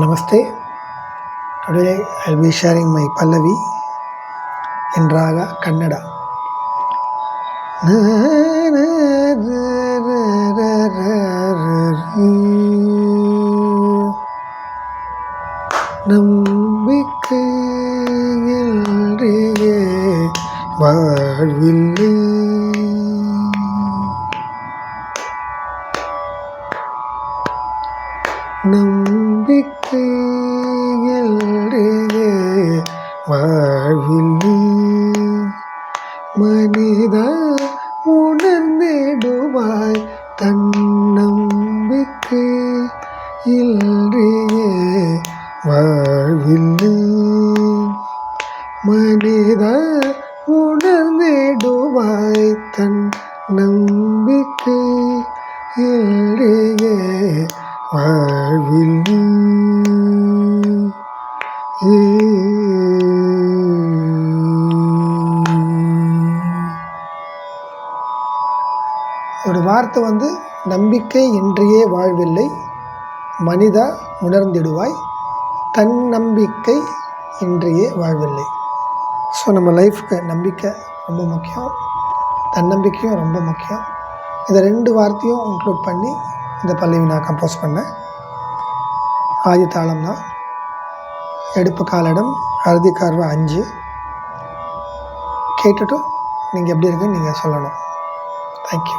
Namaste. Today I'll be sharing my Pallavi in Raga Kannada. நம்பிக்கை இன்றியே வாழ்வில்லை, நம்பிக்கை இன்றியே வாழ்வில்லை, மனிதா உணர்ந்திடுவாய் தன்னம்பிக்கை இன்றியே வாழ்வில்லை, மனிதா உணர்ந்திடுவாய் தன் நம்பிக்கை இன்றியே வாழ்வில்லை. ஒரு வார்த்தை நம்பிக்கை இன்றியே வாழ்வில்லை, மனிதா உணர்ந்திடுவாய் தன்னம்பிக்கை இன்றியே வாழ்வில்லை. ஸோ நம்ம லைஃப்க்கு நம்பிக்கை ரொம்ப முக்கியம், தன்னம்பிக்கையும் ரொம்ப முக்கியம். இந்த 2 வார்த்தையும் இன்க்ளூட் பண்ணி இந்த பல்லவி நான் கம்போஸ் பண்ணேன். ஆதி தாளம் தான், எடுப்பு காலடம், அறுதி கார்வை 5. கேட்டுட்டு நீங்கள் எப்படி இருக்குன்னு நீங்கள் சொல்லணும். தேங்க்யூ.